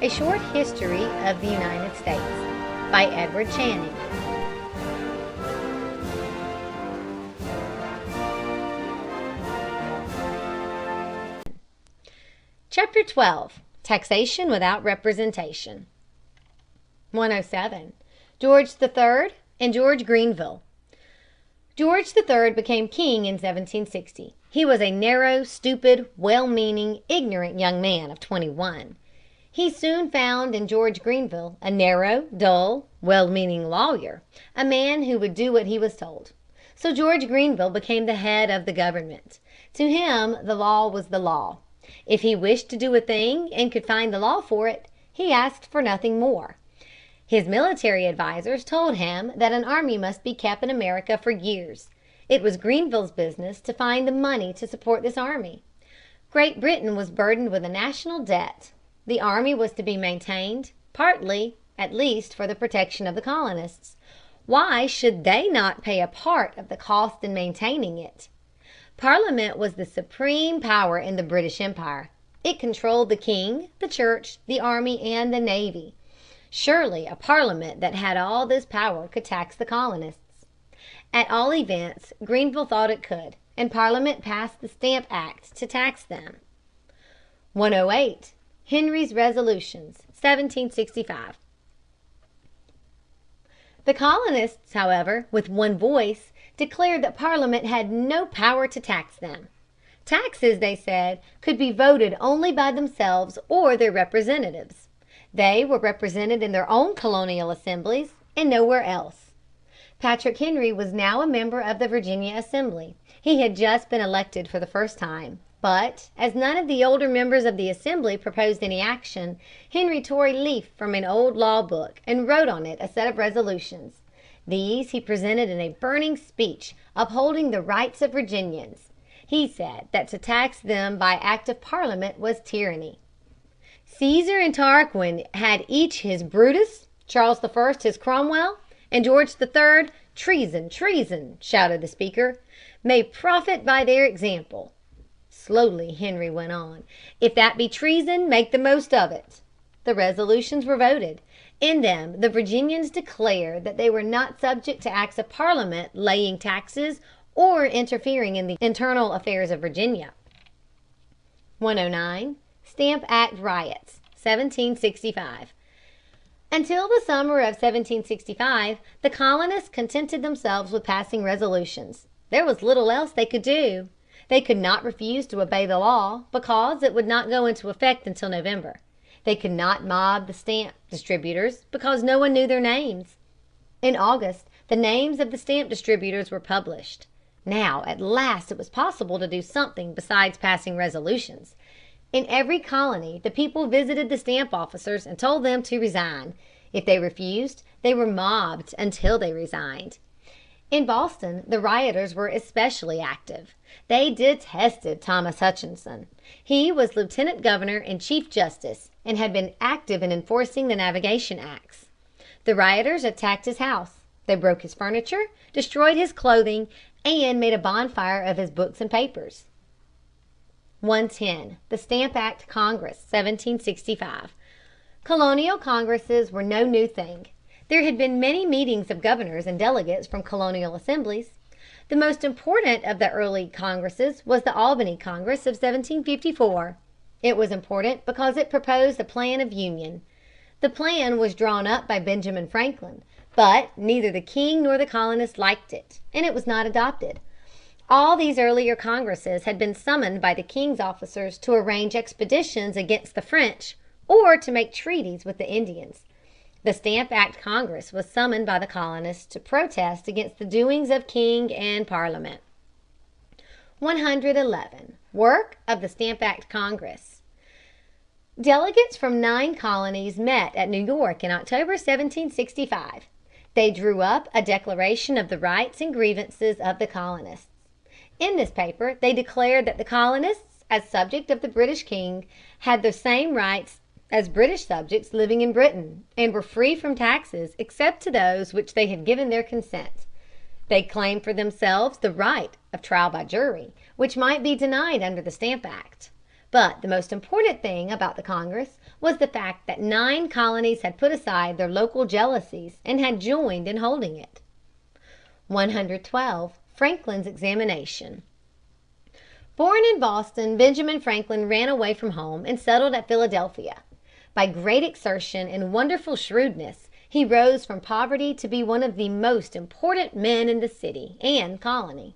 A Short History of the United States by Edward Channing. Chapter 12. Taxation Without Representation. 107. George III and George Grenville. George III became king in 1760. He was a narrow, stupid, well-meaning, ignorant young man of 21. He soon found in George Grenville a narrow, dull, well-meaning lawyer, a man who would do what he was told. So George Grenville became the head of the government. To him the law was the law. If he wished to do a thing and could find the law for it, he asked for nothing more. His military advisers told him that an army must be kept in America for years. It was Grenville's business to find the money to support this army. Great Britain was burdened with a national debt. The army was to be maintained, partly, at least, for the protection of the colonists. Why should they not pay a part of the cost in maintaining it? Parliament was the supreme power in the British Empire. It controlled the king, the church, the army, and the navy. Surely a parliament that had all this power could tax the colonists. At all events, Grenville thought it could, and Parliament passed the Stamp Act to tax them. 108. Henry's Resolutions, 1765. The colonists, however, with one voice, declared that Parliament had no power to tax them. Taxes, they said, could be voted only by themselves or their representatives. They were represented in their own colonial assemblies and nowhere else. Patrick Henry was now a member of the Virginia Assembly. He had just been elected for the first time. But, as none of the older members of the Assembly proposed any action, Henry tore a leaf from an old law book and wrote on it a set of resolutions. These he presented in a burning speech, upholding the rights of Virginians. He said that to tax them by act of Parliament was tyranny. Caesar and Tarquin had each his Brutus, Charles I his Cromwell, and George III, treason, treason, shouted the speaker, may profit by their example. Slowly Henry went on. If that be treason, make the most of it. The resolutions were voted. In them the Virginians declared that they were not subject to acts of Parliament laying taxes or interfering in the internal affairs of Virginia. 109. Stamp Act Riots, 1765. Until the summer of 1765, the colonists contented themselves with passing resolutions. There was little else they could do. They could not refuse to obey the law, because it would not go into effect until November. They could not mob the stamp distributors, because no one knew their names. In August, the names of the stamp distributors were published. Now, at last, it was possible to do something besides passing resolutions. In every colony, the people visited the stamp officers and told them to resign. If they refused, they were mobbed until they resigned. In Boston, the rioters were especially active. They detested Thomas Hutchinson. He was lieutenant governor and chief justice, and had been active in enforcing the navigation acts. The rioters attacked his house. They broke his furniture, destroyed his clothing, and made a bonfire of his books and papers. 110. The Stamp Act Congress, 1765. Colonial congresses were no new thing. There had been many meetings of governors and delegates from colonial assemblies. The most important of the early congresses was the Albany Congress of 1754. It was important because it proposed a plan of union. The plan was drawn up by Benjamin Franklin, but neither the king nor the colonists liked it, and it was not adopted. All these earlier congresses had been summoned by the king's officers to arrange expeditions against the French or to make treaties with the Indians. The Stamp Act Congress was summoned by the colonists to protest against the doings of king and parliament. 111. Work of the Stamp Act Congress. Delegates from 9 colonies met at New York in October 1765. They drew up a declaration of the rights and grievances of the colonists. In this paper they declared that the colonists, as subjects of the British king, had the same rights as British subjects living in Britain, and were free from taxes except to those which they had given their consent. They claimed for themselves the right of trial by jury, which might be denied under the Stamp Act. But the most important thing about the Congress was the fact that 9 colonies had put aside their local jealousies and had joined in holding it. 112. Franklin's examination. Born in Boston, Benjamin Franklin ran away from home and settled at Philadelphia. By great exertion and wonderful shrewdness, he rose from poverty to be one of the most important men in the city and colony.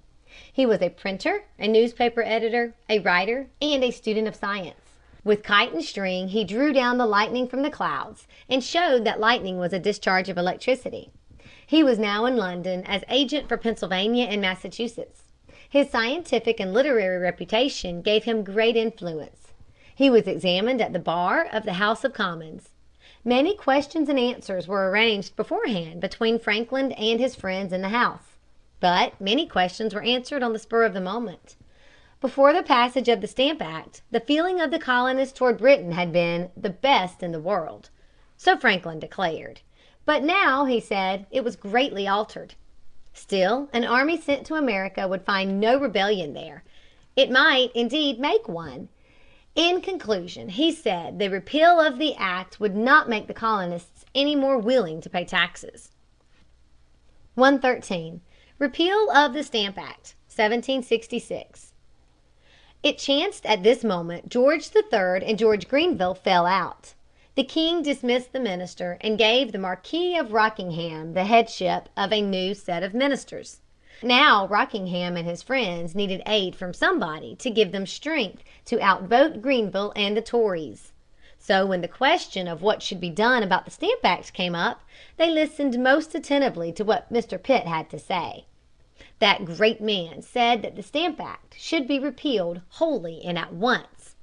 He was a printer, a newspaper editor, a writer, and a student of science. With kite and string, he drew down the lightning from the clouds and showed that lightning was a discharge of electricity. He was now in London as agent for Pennsylvania and Massachusetts. His scientific and literary reputation gave him great influence. He was examined at the bar of the House of Commons. Many questions and answers were arranged beforehand between Franklin and his friends in the House. But many questions were answered on the spur of the moment. Before the passage of the Stamp Act, the feeling of the colonists toward Britain had been the best in the world. So Franklin declared. But now, he said, it was greatly altered. Still, an army sent to America would find no rebellion there. It might, indeed, make one. In conclusion, he said the repeal of the act would not make the colonists any more willing to pay taxes. 113. Repeal of the Stamp Act, 1766. It chanced at this moment George III and George Grenville fell out. The king dismissed the minister and gave the Marquis of Rockingham the headship of a new set of ministers. Now Rockingham and his friends needed aid from somebody to give them strength to outvote Grenville and the Tories. So when the question of what should be done about the Stamp Act came up, they listened most attentively to what Mr. Pitt had to say. That great man said that the Stamp Act should be repealed wholly and at once.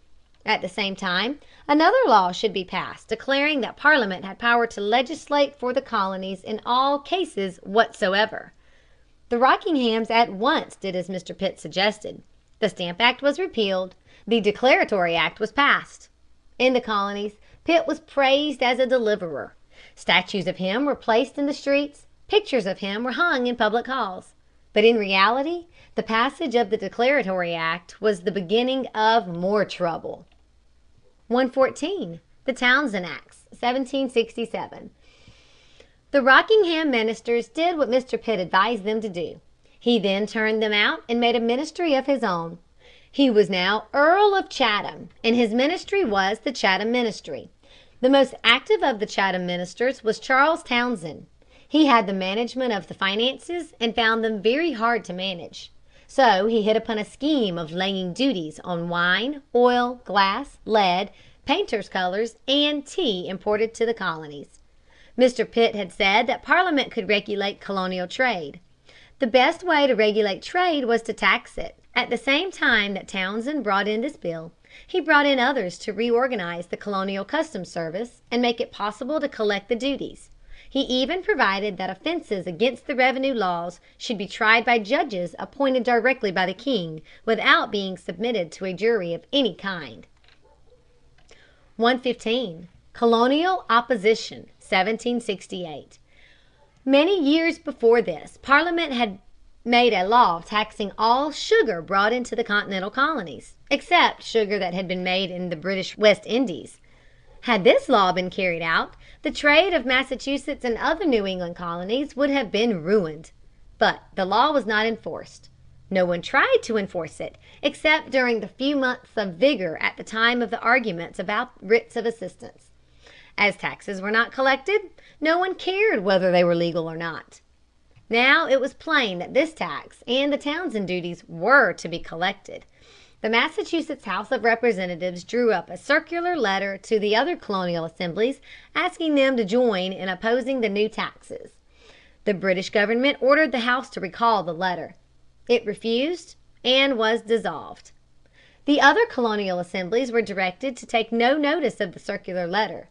At the same time, another law should be passed declaring that Parliament had power to legislate for the colonies in all cases whatsoever. The Rockinghams at once did as Mr. Pitt suggested. The Stamp Act was repealed. The Declaratory Act was passed. In the colonies, Pitt was praised as a deliverer. Statues of him were placed in the streets. Pictures of him were hung in public halls. But in reality, the passage of the Declaratory Act was the beginning of more trouble. 114. The Townshend Acts, 1767. The Rockingham ministers did what Mr. Pitt advised them to do. He then turned them out and made a ministry of his own. He was now Earl of Chatham, and his ministry was the Chatham Ministry. The most active of the Chatham ministers was Charles Townshend. He had the management of the finances and found them very hard to manage. So he hit upon a scheme of laying duties on wine, oil, glass, lead, painters' colors, and tea imported to the colonies. Mr. Pitt had said that Parliament could regulate colonial trade. The best way to regulate trade was to tax it. At the same time that Townshend brought in this bill, he brought in others to reorganize the colonial customs service and make it possible to collect the duties. He even provided that offenses against the revenue laws should be tried by judges appointed directly by the king without being submitted to a jury of any kind. 115. Colonial Opposition, 1768. Many years before this, Parliament had made a law taxing all sugar brought into the continental colonies, except sugar that had been made in the British West Indies. Had this law been carried out, the trade of Massachusetts and other New England colonies would have been ruined. But the law was not enforced. No one tried to enforce it, except during the few months of vigor at the time of the arguments about writs of assistance. As taxes were not collected, no one cared whether they were legal or not. Now it was plain that this tax and the Townshend duties were to be collected. The Massachusetts House of Representatives drew up a circular letter to the other colonial assemblies asking them to join in opposing the new taxes. The British government ordered the House to recall the letter. It refused and was dissolved. The other colonial assemblies were directed to take no notice of the circular letter.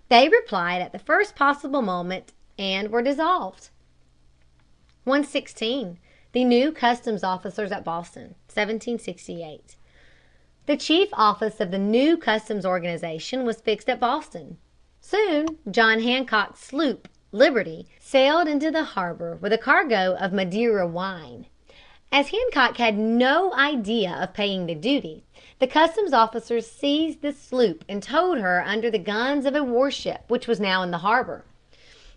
They replied at the first possible moment and were dissolved. 116. The new customs officers at Boston, 1768. The chief office of the new customs organization was fixed at Boston. Soon John Hancock's sloop, Liberty, sailed into the harbor with a cargo of Madeira wine. As Hancock had no idea of paying the duty, the customs officers seized the sloop and towed her under the guns of a warship which was now in the harbor.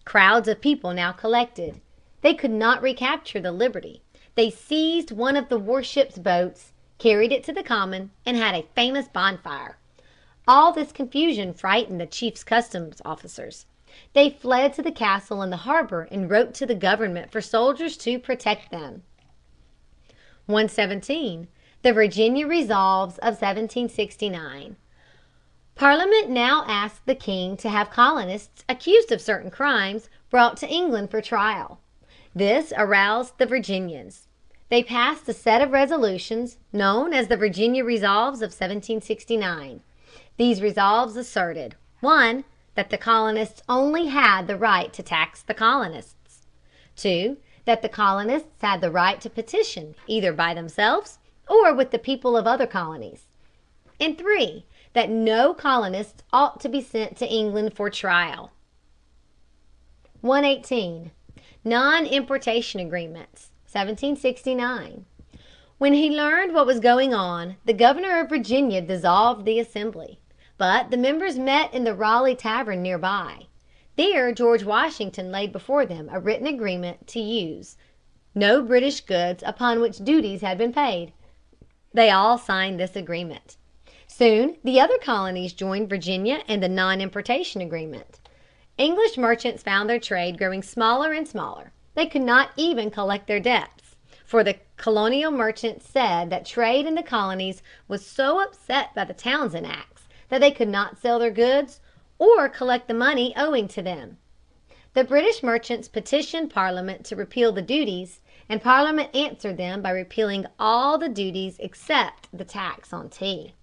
Crowds of people now collected. They could not recapture the Liberty. They seized one of the warship's boats, carried it to the common, and had a famous bonfire. All this confusion frightened the chief customs officers. They fled to the castle in the harbor and wrote to the government for soldiers to protect them. 117. The Virginia Resolves of 1769. Parliament now asked the king to have colonists accused of certain crimes brought to England for trial. This aroused the Virginians. They passed a set of resolutions known as the Virginia Resolves of 1769. These resolves asserted: 1. That the colonists only had the right to tax the colonists. 2. That the colonists had the right to petition either by themselves or with the people of other colonies. And 3. That no colonists ought to be sent to England for trial. 118. Non-Importation Agreements, 1769. When he learned what was going on, the governor of Virginia dissolved the assembly, but the members met in the Raleigh Tavern nearby. There George Washington laid before them a written agreement to use no British goods upon which duties had been paid. They all signed this agreement. Soon the other colonies joined Virginia in the Non-Importation Agreement. English merchants found their trade growing smaller and smaller. They could not even collect their debts, for the colonial merchants said that trade in the colonies was so upset by the Townshend Acts that they could not sell their goods or collect the money owing to them. The British merchants petitioned Parliament to repeal the duties, and Parliament answered them by repealing all the duties except the tax on tea.